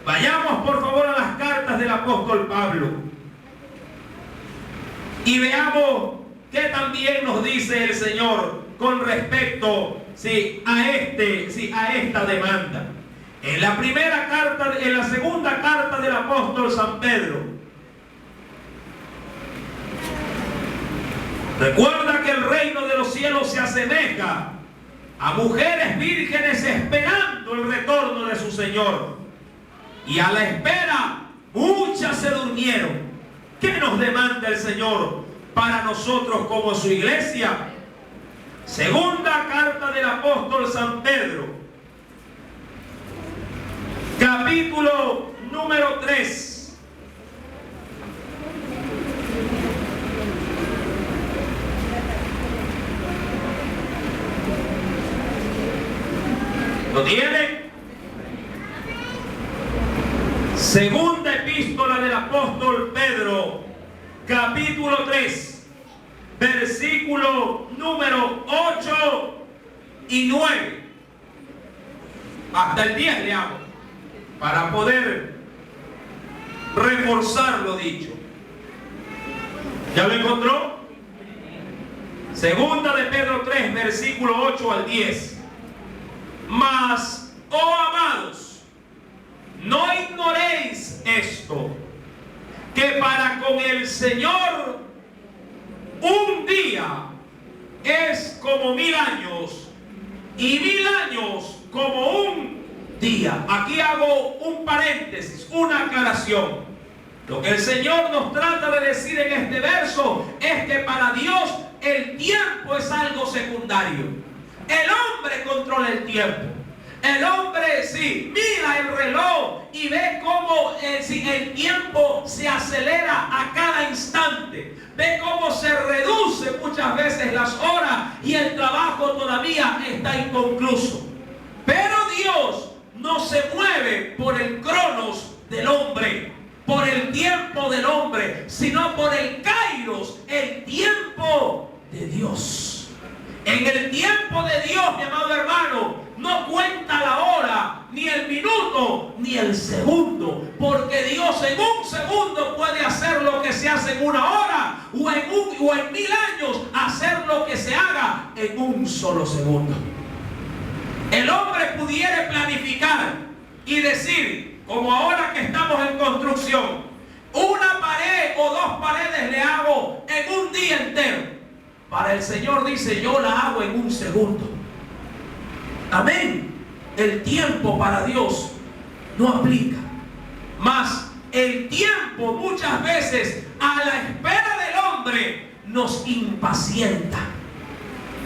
Vayamos, por favor, a las cartas del apóstol Pablo y veamos qué también nos dice el Señor con respecto a esta demanda. En la segunda carta del apóstol San Pedro, recuerda que el reino de los cielos se asemeja a mujeres vírgenes esperando el retorno de su Señor. Y a la espera muchas se durmieron. ¿Qué nos demanda el Señor para nosotros como su iglesia? Segunda carta del apóstol San Pedro, capítulo número 3. ¿Lo tiene? Segunda epístola del apóstol Pedro, capítulo 3. Versículo número 8 y 9. Hasta el 10 le hago, para poder reforzar lo dicho. ¿Ya lo encontró? Segunda de Pedro 3, versículo 8 al 10. Mas, oh amados, no ignoréis esto, que para con el Señor un día es como 1000 años y 1000 años como un día. Aquí hago un paréntesis, una aclaración. Lo que el Señor nos trata de decir en este verso es que para Dios el tiempo es algo secundario. El hombre controla el tiempo. El hombre mira el reloj y ve cómo el tiempo se acelera a cada instante. Ve cómo se reduce muchas veces las horas y el trabajo todavía está inconcluso. Pero Dios no se mueve por el cronos del hombre, por el tiempo del hombre, sino por el kairos, el tiempo de Dios. En el tiempo de Dios, mi amado hermano, no cuenta la hora, ni el minuto, ni el segundo, porque Dios en un segundo puede hacer lo que se hace en una hora, o en 1000 años hacer lo que se haga en un solo segundo. El hombre pudiera planificar y decir, como ahora que estamos en construcción, una pared o 2 paredes le hago en un día entero. Para el Señor dice, yo la hago en un segundo. Amén. El tiempo para Dios no aplica. Mas el tiempo muchas veces a la espera del hombre nos impacienta.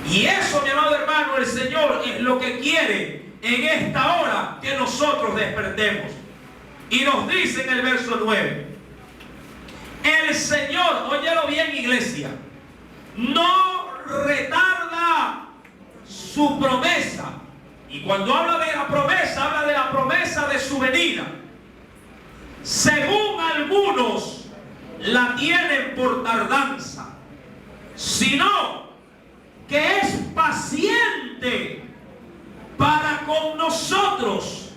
Y eso, mi amado hermano, el Señor es lo que quiere en esta hora, que nosotros despertemos. Y nos dice en el verso 9: el Señor, óyelo bien, iglesia, no retarda su promesa. Y cuando habla de la promesa de su venida. Según algunos la tienen por tardanza, sino que es paciente para con nosotros,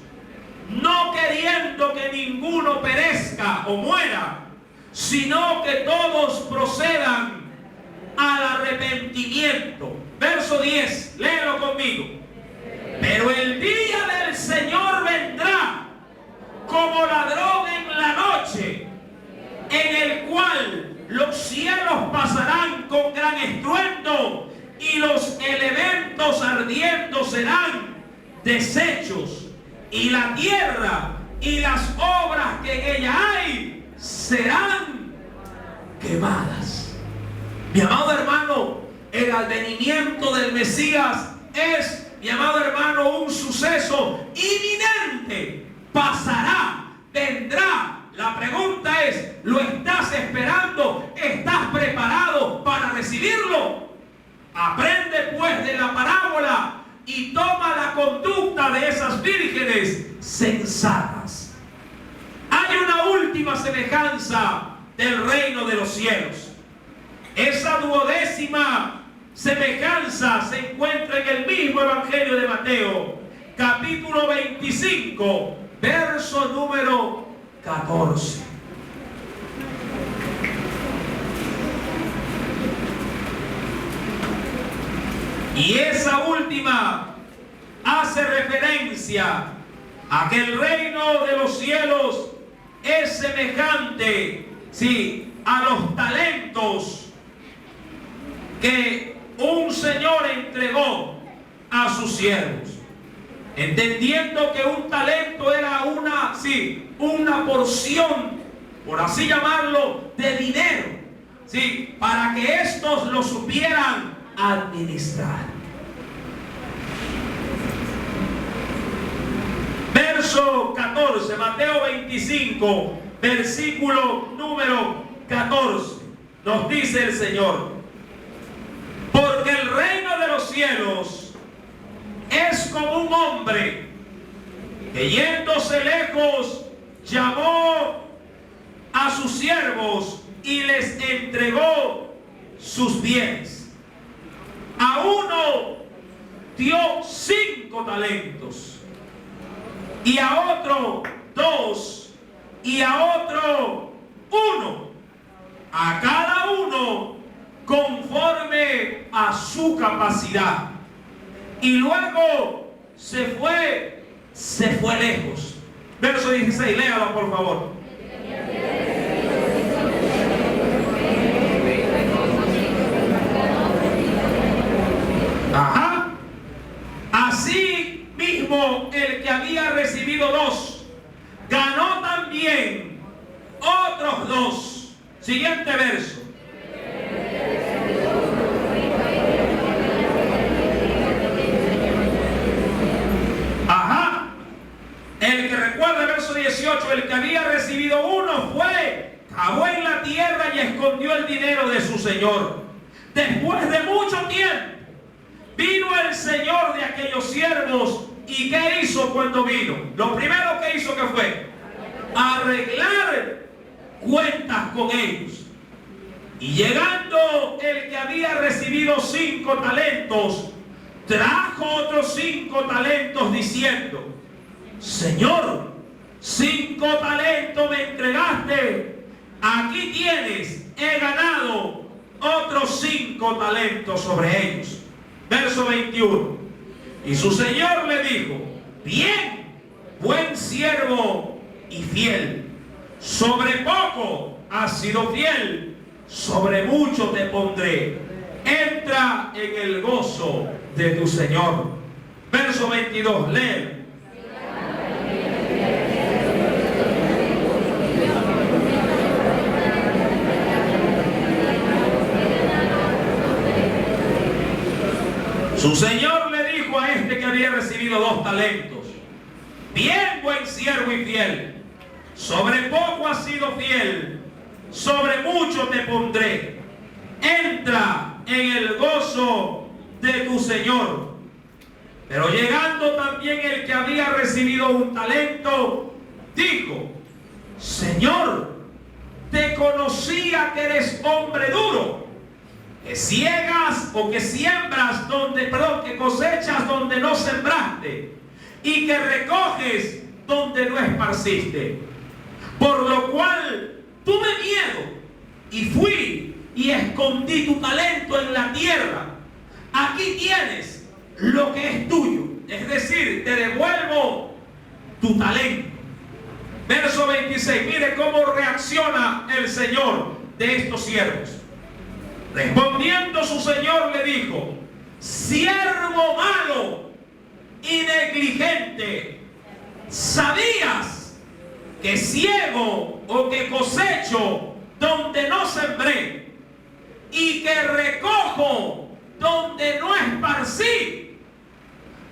no queriendo que ninguno perezca o muera, sino que todos procedan al arrepentimiento. Verso 10, léelo conmigo. Pero el día del Señor vendrá como ladrón en la noche, en el cual los cielos pasarán con gran estruendo y los elementos ardiendo serán deshechos, y la tierra y las obras que en ella hay serán quemadas. Mi amado hermano, el advenimiento del Mesías es, mi amado hermano, un suceso inminente. Pasará, vendrá. La pregunta es, ¿lo estás esperando? ¿Estás preparado para recibirlo? Aprende pues de la parábola y toma la conducta de esas vírgenes sensatas. Hay una última semejanza del reino de los cielos. Esa 12ª semejanza se encuentra en el mismo Evangelio de Mateo, capítulo 25, verso número 14. Y esa última hace referencia a que el reino de los cielos es semejante, sí, a los talentos que un señor entregó a sus siervos, entendiendo que un talento era una porción, por así llamarlo, de dinero, sí, para que estos lo supieran administrar. Verso 14, Mateo 25, versículo número 14, nos dice el Señor: porque el reino de los cielos es como un hombre que, yéndose lejos, llamó a sus siervos y les entregó sus bienes. A uno dio 5 talentos, y a otro 2, y a otro 1, a cada uno conforme a su capacidad. Y luego se fue lejos. Verso 16, léalo por favor. Ajá. Así mismo el que había recibido 2 ganó también otros 2. Siguiente verso. Ajá. El que recuerda el verso 18, el que había recibido 1 fue, cavó en la tierra y escondió el dinero de su señor. Después de mucho tiempo vino el señor de aquellos siervos. ¿Y qué hizo cuando vino? Lo primero que hizo, que fue arreglar cuentas con ellos. Y llegando el que había recibido 5 talentos, trajo otros 5 talentos diciendo: Señor, 5 talentos me entregaste, aquí tienes, he ganado otros 5 talentos sobre ellos. Verso 21. Y su señor le dijo: bien, buen siervo y fiel, sobre poco has sido fiel, sobre mucho te pondré, entra en el gozo de tu señor. Verso 22, lee. Su señor le dijo a este que había recibido 2 talentos: bien, buen siervo y fiel, sobre poco has sido fiel, sobre mucho te pondré, entra en el gozo de tu señor. Pero llegando también el que había recibido 1 talento, dijo: Señor, te conocía que eres hombre duro, que ciegas o que siembras donde, que cosechas donde no sembraste, y que recoges donde no esparciste. Por lo cual tuve miedo y fui y escondí tu talento en la tierra. Aquí tienes lo que es tuyo. Es decir, te devuelvo tu talento. Verso 26. Mire cómo reacciona el Señor de estos siervos. Respondiendo su señor le dijo: siervo malo y negligente, ¿sabías que ciego o que cosecho donde no sembré y que recojo donde no esparcí?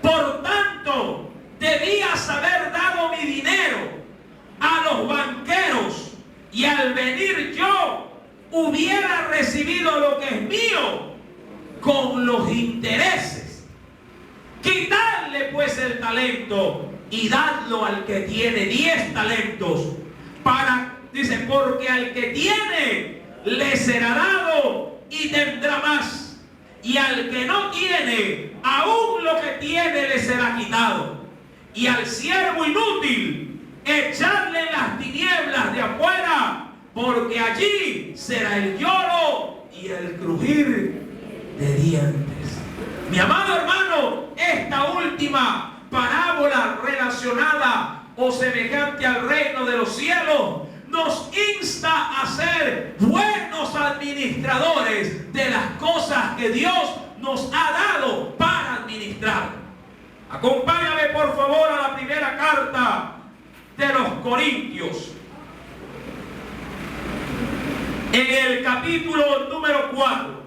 Por tanto, debías haber dado mi dinero a los banqueros, y al venir yo hubiera recibido lo que es mío con los intereses. Quitadle pues el talento y dadlo al que tiene 10 talentos. Dice, porque al que tiene le será dado y tendrá más, y al que no tiene, aún lo que tiene le será quitado. Y al siervo inútil, echadle en las tinieblas de afuera, porque allí será el lloro y el crujir de dientes. Mi amado hermano, esta última parábola relacionada o semejante al reino de los cielos nos insta a ser buenos administradores de las cosas que Dios nos ha dado para administrar. Acompáñame por favor a la primera carta de los Corintios, en el capítulo número 4.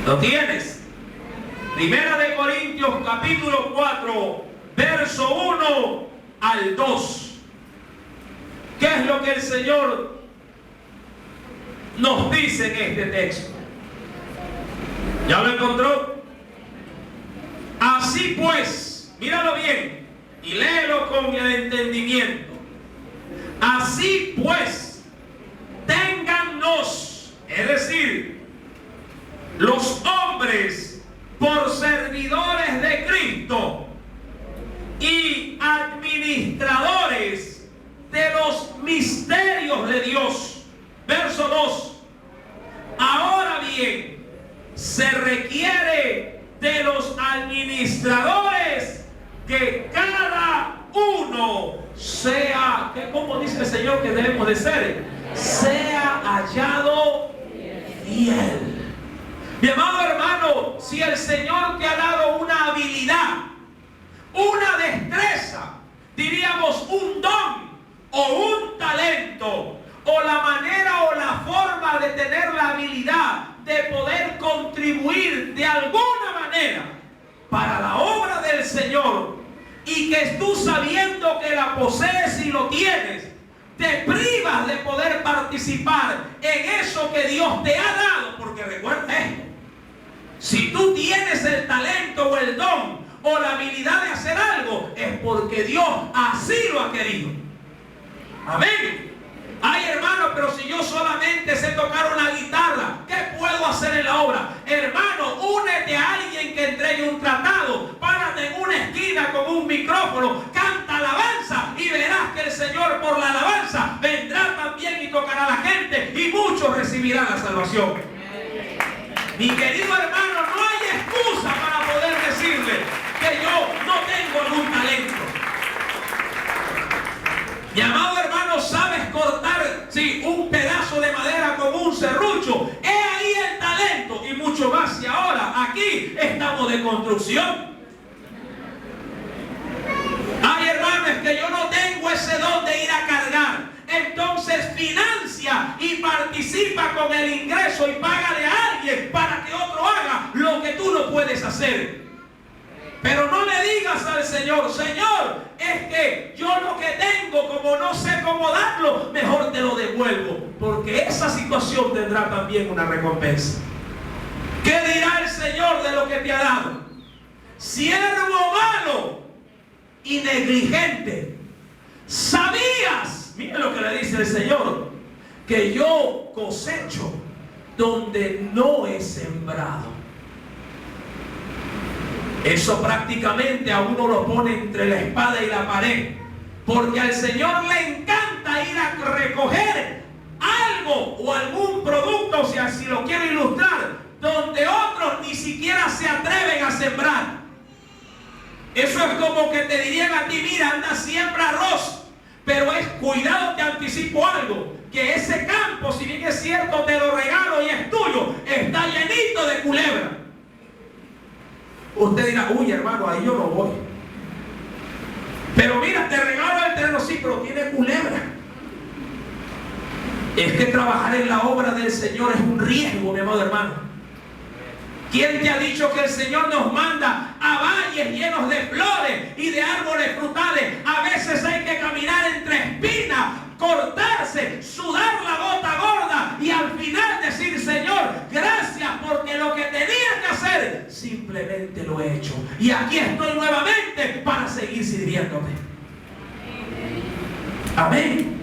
¿Lo tienes? Primera de Corintios capítulo 4, verso 1 al 2. ¿Qué es lo que el Señor nos dice en este texto? ¿Ya lo encontró? Así pues, míralo bien y léelo con el entendimiento. Así pues, téngannos, es decir, los hombres por servidores de Cristo y administradores de los misterios de Dios. Verso 2. Ahora bien, se requiere de los administradores que cada uno sea, ¿cómo dice el Señor que debemos de ser? Sea hallado fiel. Mi amado hermano, si el Señor te ha dado una habilidad, una destreza, diríamos un don o un talento, o la manera o la forma de tener la habilidad de poder contribuir de alguna manera para la obra del Señor, y que tú, sabiendo que la posees y lo tienes, te privas de poder participar en eso que Dios te ha dado. Porque recuerda esto: si tú tienes el talento o el don o la habilidad de hacer algo, es porque Dios así lo ha querido. Amén. Ay, hermano, pero si yo solamente sé tocar una guitarra, ¿qué puedo hacer en la obra? Hermano, únete a alguien que entregue un tratado, párate en una esquina con un micrófono, canta alabanza, y verás que el Señor por la alabanza vendrá también y tocará a la gente, y muchos recibirán la salvación. Mi querido hermano, no hay excusa para poder decirle que yo no tengo algún talento. Mi amado hermano, ¿sabes cortar un pedazo de madera con un serrucho? He ahí el talento, y mucho más si ahora aquí estamos de construcción. participa con el ingreso y págale a alguien para que otro haga lo que tú no puedes hacer. Pero no le digas al Señor: Señor, es que yo lo que tengo, como no sé cómo darlo, mejor te lo devuelvo. Porque esa situación tendrá también una recompensa. ¿Qué dirá el Señor de lo que te ha dado? Siervo malo y negligente. ¿Sabías? Mira lo que le dice el Señor: que yo cosecho donde no he sembrado. Eso prácticamente a uno lo pone entre la espada y la pared, porque al Señor le encanta ir a recoger algo o algún producto, o sea, si lo quiero ilustrar, donde otros ni siquiera se atreven a sembrar. Eso es como que te dirían a ti: mira, anda, siembra arroz, pero es, cuidado, te anticipo algo, que ese campo, si bien es cierto, te lo regalo y es tuyo, está llenito de culebra. Usted dirá: uy, hermano, ahí yo no voy. Pero mira, te regalo el terreno, sí, pero tiene culebra. Es que trabajar en la obra del Señor es un riesgo, mi amado hermano. ¿Quién te ha dicho que el Señor nos manda a valles llenos de flores y de árboles frutales? A veces hay que caminar entre espinas, cortarse, sudar la gota gorda y al final decir: Señor, gracias, porque lo que tenía que hacer simplemente lo he hecho. Y aquí estoy nuevamente para seguir sirviéndote. Amén.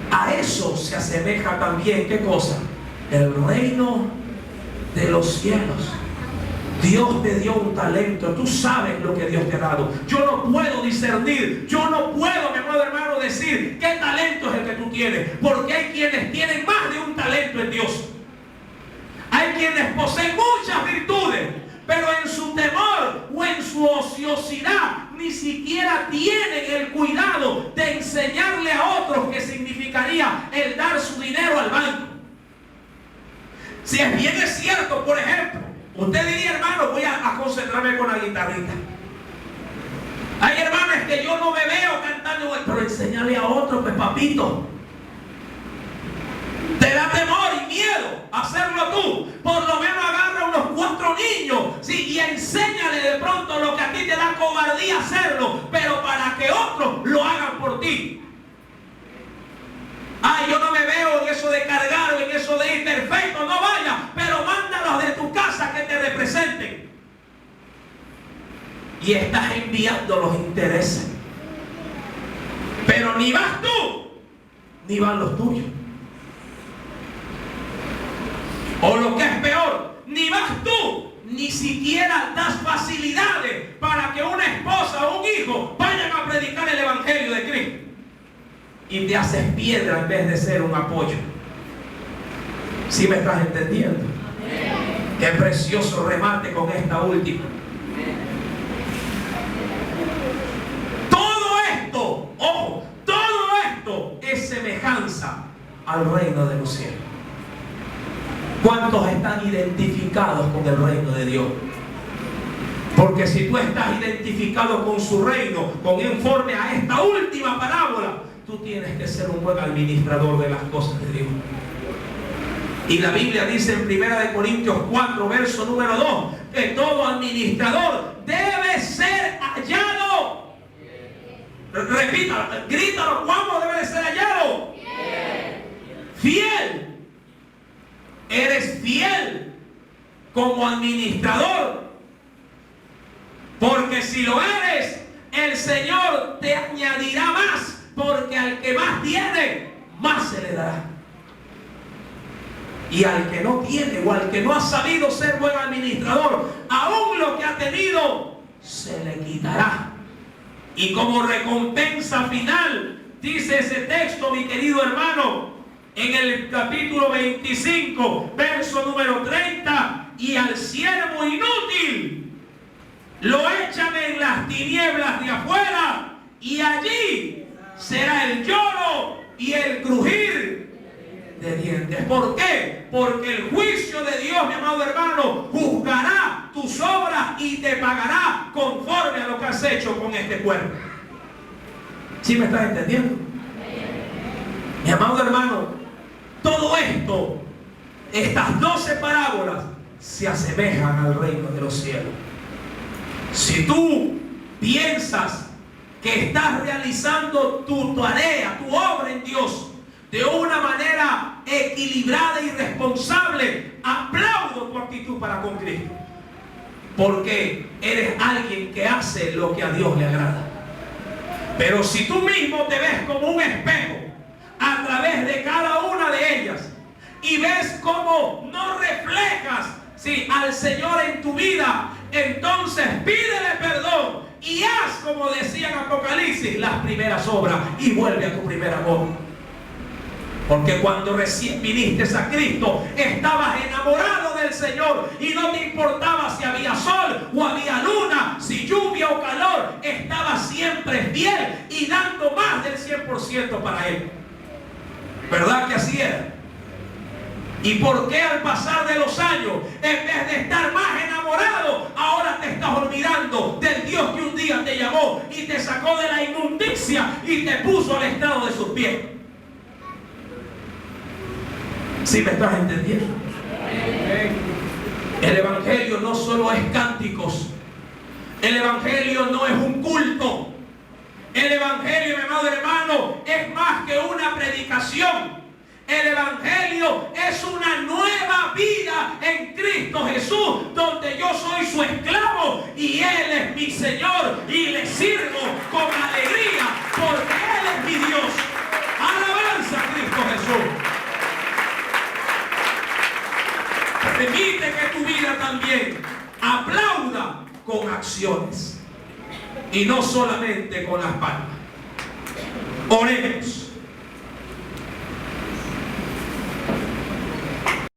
A eso se asemeja también, ¿qué cosa? El reino de los cielos. Dios te dio un talento, tú sabes lo que Dios te ha dado. Yo no puedo discernir, yo no puedo, mi amado hermano, decir qué talento es el que tú tienes, porque hay quienes tienen más de un talento en Dios. Hay quienes poseen muchas virtudes, pero en su temor o en su ociosidad ni siquiera tienen el cuidado de enseñarle a otros qué significaría el dar su dinero al banco. Si es bien es cierto, por ejemplo, usted diría: hermano, voy a concentrarme con la guitarrita. Hay hermanos que yo no me veo cantando, pero enséñale a otro, pues papito. Te da temor y miedo hacerlo tú. Por lo menos agarra unos 4 niños, ¿sí? Y enséñale de pronto lo que a ti te da cobardía hacerlo, pero para que otros lo hagan por ti. Ay, yo no me veo en eso de cargar o en eso de ir, perfecto, no vaya, pero mándalos de tu casa que te representen. Y estás enviando los intereses. Pero ni vas tú, ni van los tuyos. O lo que es peor, ni vas tú, ni siquiera das facilidades para que una esposa o un hijo vayan a predicar el evangelio de Cristo. Y te haces piedra en vez de ser un apoyo. ¿Sí me estás entendiendo? Amén. Qué precioso remate con esta última. Todo esto, ojo, todo esto es semejanza al reino de los cielos. ¿Cuántos están identificados con el reino de Dios? Porque si tú estás identificado con su reino, conforme a esta última parábola, tú tienes que ser un buen administrador de las cosas de Dios. Y la Biblia dice en 1 Corintios 4, verso número 2, que todo administrador debe ser hallado. Repita, grítalo, ¿cómo debe de ser hallado? Fiel. Eres fiel como administrador. Porque si lo eres, el Señor te añadirá más. Porque al que más tiene, más se le dará. Y al que no tiene o al que no ha sabido ser buen administrador, aún lo que ha tenido se le quitará. Y como recompensa final, dice ese texto, mi querido hermano, en el capítulo 25, verso número 30, y al siervo inútil lo echan en las tinieblas de afuera, y allí será el lloro y el crujir de dientes. ¿Por qué? Porque el juicio de Dios, mi amado hermano, juzgará tus obras y te pagará conforme a lo que has hecho con este cuerpo. ¿Sí me estás entendiendo? Mi amado hermano, todo esto estas 12 parábolas se asemejan al reino de los cielos. Si tú piensas que estás realizando tu tarea, tu obra en Dios, de una manera equilibrada y responsable, aplaudo tu actitud para con Cristo, porque eres alguien que hace lo que a Dios le agrada. Pero si tú mismo te ves como un espejo a través de cada una de ellas y ves cómo no reflejas al Señor en tu vida, entonces pídele perdón y haz, como decía en Apocalipsis, las primeras obras y vuelve a tu primer amor. Porque cuando recién viniste a Cristo, estabas enamorado del Señor y no te importaba si había sol o había luna, si lluvia o calor, estabas siempre fiel y dando más del 100% para Él. ¿Verdad que así era? ¿Y por qué al pasar de los años, en vez de estar más enamorado, ahora te estás olvidando del Dios que un día te llamó y te sacó de la inmundicia y te puso al estrado de sus pies? ¿Sí me estás entendiendo? El evangelio no solo es cánticos. El evangelio no es un culto. El evangelio, mi amado hermano, es más que una predicación. El evangelio es una nueva vida en Cristo Jesús, donde yo soy su esclavo y Él es mi Señor y le sirvo con alegría porque Él es mi Dios. Alabanza a Cristo Jesús. Permite que tu vida también aplauda con acciones y no solamente con las palmas. Oremos.